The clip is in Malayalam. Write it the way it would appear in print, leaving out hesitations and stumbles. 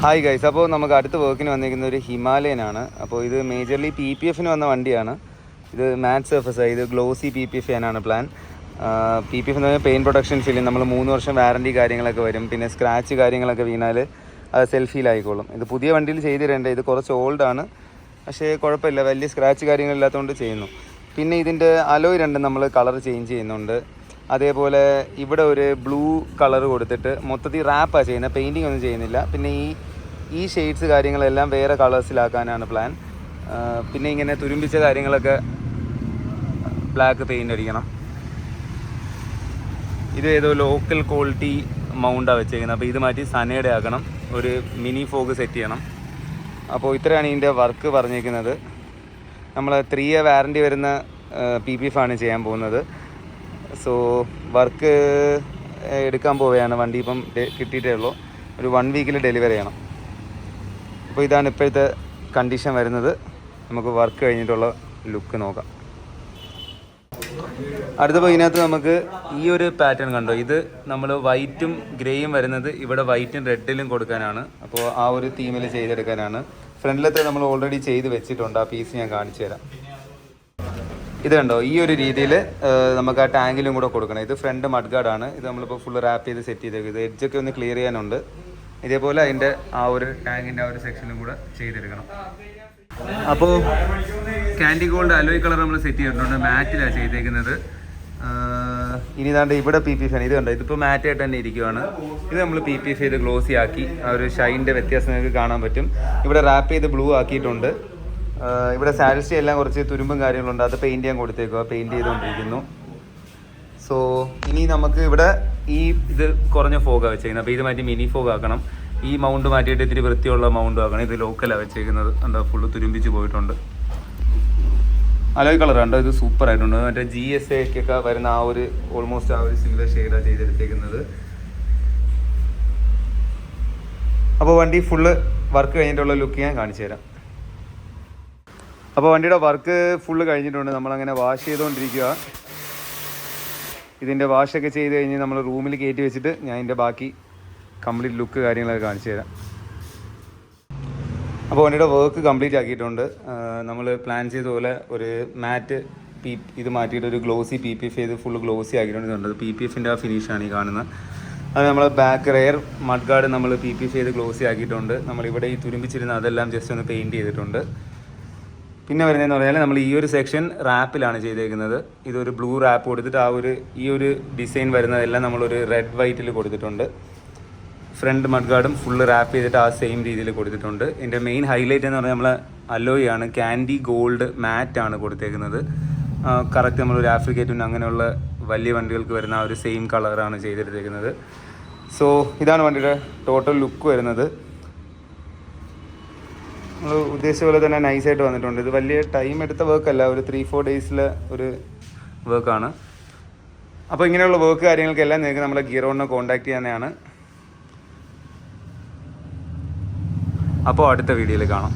ഹായ് ഗൈസ്, അപ്പോൾ നമുക്ക് അടുത്ത വർക്കിന് വന്നിരിക്കുന്ന ഒരു ഹിമാലയനാണ്. അപ്പോൾ ഇത് മേജർലി PPF വന്ന വണ്ടിയാണ്. ഇത് മാറ്റ് സർഫസ്, ഇത് ഗ്ലോസി PPF ചെയ്യാനാണ് പ്ലാൻ. PPF എന്ന് പറഞ്ഞാൽ പെയിൻ പ്രൊട്ടക്ഷൻ ഫിലിം. നമ്മൾ 3 വർഷം വാറൻറ്റി കാര്യങ്ങളൊക്കെ വരും. പിന്നെ സ്ക്രാച്ച് കാര്യങ്ങളൊക്കെ വീണാൽ അത് സെൽഫിയിലായിക്കോളും. ഇത് പുതിയ വണ്ടിയിൽ ചെയ്ത് തരേണ്ടത്. ഇത് കുറച്ച് ഓൾഡാണ്, പക്ഷേ കുഴപ്പമില്ല, വലിയ സ്ക്രാച്ച് കാര്യങ്ങളില്ലാത്തതുകൊണ്ട് ചെയ്യുന്നു. പിന്നെ ഇതിൻ്റെ അലോയ് രണ്ടും നമ്മൾ കളർ ചേഞ്ച് ചെയ്യുന്നുണ്ട്. അതേപോലെ ഇവിടെ ഒരു ബ്ലൂ കളർ കൊടുത്തിട്ട് മൊത്തത്തിൽ റാപ്പാണ് ചെയ്യുന്നത്, പെയിൻറ്റിങ് ഒന്നും ചെയ്യുന്നില്ല. പിന്നെ ഈ ഷെയ്ഡ്സ് കാര്യങ്ങളെല്ലാം വേറെ കളേഴ്സിലാക്കാനാണ് പ്ലാൻ. പിന്നെ ഇങ്ങനെ തുരുമ്പിച്ച കാര്യങ്ങളൊക്കെ ബ്ലാക്ക് പെയിൻ്റ് അടിക്കണം. ഇത് ഏതോ ലോക്കൽ ക്വാളിറ്റി മൗണ്ടാണ് വെച്ചേക്കുന്നത്. അപ്പോൾ ഇത് മാറ്റി സനയുടെ ആക്കണം, ഒരു മിനി ഫോഗ് സെറ്റ് ചെയ്യണം. അപ്പോൾ ഇത്രയാണ് ഇതിൻ്റെ വർക്ക് പറഞ്ഞേക്കുന്നത്. നമ്മൾ 3 ഇയർ വാറൻറ്റി വരുന്ന PPF ആണ് ചെയ്യാൻ പോകുന്നത്. സോ വർക്ക് എടുക്കാൻ പോവുകയാണ്. വണ്ടി ഇപ്പം കിട്ടിയിട്ടേ ഉള്ളൂ. ഒരു 1 വീക്കിൽ ഡെലിവറി ചെയ്യണം. അപ്പോൾ ഇതാണ് ഇപ്പോഴത്തെ കണ്ടീഷൻ വരുന്നത്. നമുക്ക് വർക്ക് കഴിഞ്ഞിട്ടുള്ള ലുക്ക് നോക്കാം. അടുത്തപ്പോൾ ഇതിനകത്ത് നമുക്ക് ഈ ഒരു പാറ്റേൺ കണ്ടോ, ഇത് നമ്മൾ വൈറ്റും ഗ്രേയും വരുന്നത് ഇവിടെ വൈറ്റും റെഡിലും കൊടുക്കാനാണ്. അപ്പോൾ ആ ഒരു തീമിൽ ചെയ്തെടുക്കാനാണ്. ഫ്രണ്ടിലത്തെ നമ്മൾ ഓൾറെഡി ചെയ്ത് വെച്ചിട്ടുണ്ട്. ആ പീസ് ഞാൻ കാണിച്ചു തരാം. ഇത് കണ്ടോ, ഈ ഒരു രീതിയിൽ നമുക്ക് ആ ടാങ്കിലും കൂടെ കൊടുക്കണം. ഇത് ഫ്രണ്ട് മഡ് ഗാർഡാണ്. ഇത് നമ്മളിപ്പോൾ ഫുള്ള് റാപ്പ് ചെയ്ത് സെറ്റ് ചെയ്തേക്കും. ഇത് എഡ്ജൊക്കെ ഒന്ന് ക്ലിയർ ചെയ്യാനുണ്ട്. ഇതേപോലെ അതിൻ്റെ ആ ഒരു ടാങ്കിൻ്റെ ആ ഒരു സെക്ഷനും കൂടെ ചെയ്തെടുക്കണം. അപ്പോൾ ക്യാൻഡി ഗോൾഡ് അലോയ് കളർ നമ്മൾ സെറ്റ് ചെയ്തിട്ടുണ്ട്. മാറ്റിലാണ് ചെയ്തേക്കുന്നത്. ഇനി ഇതാണ്ട് ഇവിടെ PPF ആണ്. ഇത് കണ്ടോ, ഇതിപ്പോൾ മാറ്റായിട്ട് തന്നെ ഇരിക്കുവാണ്. ഇത് നമ്മൾ PPF ചെയ്ത് ഗ്ലോസി ആക്കി. ആ ഒരു ഷൈൻ്റെ വ്യത്യാസം നിങ്ങൾക്ക് കാണാൻ പറ്റും. ഇവിടെ റാപ്പ് ചെയ്ത് ബ്ലൂ ആക്കിയിട്ടുണ്ട്. ഇവിടെ സാൽസി എല്ലാം കുറച്ച് തുരുമ്പും കാര്യങ്ങളുണ്ട്. അത് പെയിൻറ്റ് ചെയ്യാൻ കൊടുത്തേക്കുക. പെയിൻറ്റ് ചെയ്തുകൊണ്ടിരിക്കുന്നു. സോ ഇനി നമുക്ക് ഇവിടെ ഇത് കുറഞ്ഞ ഫോഗാണ് വെച്ചേക്കുന്നത്. അപ്പോൾ ഇത് മാറ്റി മിനി ഫോഗ് ആക്കണം. ഈ മൗണ്ട് മാറ്റിയിട്ട് ഇത്തിരി വൃത്തിയുള്ള മൗണ്ട് ആക്കണം. ഇത് ലോക്കലാണ് വെച്ചേക്കുന്നത്. എന്താ ഫുള്ള് തുരുമ്പിച്ച് പോയിട്ടുണ്ട്. അലോയ് കളർ കണ്ടോ, ഇത് സൂപ്പർ ആയിട്ടുണ്ട്. മറ്റേ GSA ഒക്കെ വരുന്ന ആ ഒരു ഓൾമോസ്റ്റ് ആ ഒരു സിൽവർ ഷെയ്ഡാണ് ചെയ്തെടുത്തേക്കുന്നത്. അപ്പോൾ വണ്ടി ഫുള്ള് വർക്ക് കഴിഞ്ഞിട്ടുള്ള ലുക്ക് ഞാൻ കാണിച്ചു തരാം. അപ്പോൾ വണ്ടിയുടെ വർക്ക് ഫുള്ള് കഴിഞ്ഞിട്ടുണ്ട്. നമ്മളങ്ങനെ വാഷ് ചെയ്തുകൊണ്ടിരിക്കുക. ഇതിൻ്റെ വാഷൊക്കെ ചെയ്ത് കഴിഞ്ഞ് നമ്മൾ റൂമിൽ കയറ്റി വെച്ചിട്ട് ഞാൻ ഇതിൻ്റെ ബാക്കി കംപ്ലീറ്റ് ലുക്ക് കാര്യങ്ങളൊക്കെ കാണിച്ചു തരാം. അപ്പോൾ വണ്ടിയുടെ വർക്ക് കംപ്ലീറ്റ് ആക്കിയിട്ടുണ്ട്. നമ്മൾ പ്ലാൻ ചെയ്ത പോലെ ഒരു മാറ്റ് ഇത് മാറ്റിയിട്ട് ഒരു ഗ്ലോസി PPF ചെയ്ത് ഫുള്ള് ഗ്ലോസി ആക്കിയിട്ടുണ്ട്. PPFൻ്റെ ആ ഫിനിഷാണ് ഈ കാണുന്നത്. അത് നമ്മൾ ബാക്ക് റെയർ മഡ് ഗാർഡ് നമ്മൾ PPF ചെയ്ത് ഗ്ലോസി ആക്കിയിട്ടുണ്ട്. നമ്മളിവിടെ ഈ തുരുമ്പിച്ചിരുന്ന അതെല്ലാം ജസ്റ്റ് ഒന്ന് പെയിൻറ്റ് ചെയ്തിട്ടുണ്ട്. പിന്നെ വരുന്നതെന്ന് പറഞ്ഞാൽ നമ്മൾ ഈ ഒരു സെക്ഷൻ റാപ്പിലാണ് ചെയ്തേക്കുന്നത്. ഇതൊരു ബ്ലൂ റാപ്പ് കൊടുത്തിട്ട് ഈ ഒരു ഡിസൈൻ വരുന്നതെല്ലാം നമ്മളൊരു റെഡ് വൈറ്റിൽ കൊടുത്തിട്ടുണ്ട്. ഫ്രണ്ട് മഡ് ഗാർഡും ഫുള്ള് റാപ്പ് ചെയ്തിട്ട് ആ സെയിം രീതിയിൽ കൊടുത്തിട്ടുണ്ട്. ഇതിൻ്റെ മെയിൻ ഹൈലൈറ്റ് എന്ന് പറഞ്ഞാൽ നമ്മൾ അലോയ് ആണ്, ക്യാൻഡി ഗോൾഡ് മാറ്റാണ് കൊടുത്തേക്കുന്നത്. കറക്റ്റ് നമ്മളൊരു ആഫ്രിക്കേറ്റും അങ്ങനെയുള്ള വലിയ വണ്ടികൾക്ക് വരുന്ന ആ ഒരു സെയിം കളറാണ് ചെയ്തെടുത്തേക്കുന്നത്. സോ ഇതാണ് വണ്ടിയുടെ ടോട്ടൽ ലുക്ക് വരുന്നത്. നമ്മൾ ഉദ്ദേശിച്ച പോലെ തന്നെ നൈസായിട്ട് വന്നിട്ടുണ്ട്. ഇത് വലിയ ടൈം എടുത്ത വർക്കല്ല, ഒരു 3-4 ഡേയ്സിലെ ഒരു വർക്കാണ്. അപ്പോൾ ഇങ്ങനെയുള്ള വർക്ക് കാര്യങ്ങൾക്കെല്ലാം നിങ്ങൾക്ക് നമ്മളെ ഗിയർ ഓണിനെ കോൺടാക്ട് ചെയ്യാവുന്നതാണ്. അപ്പോൾ അടുത്ത വീഡിയോയിൽ കാണാം.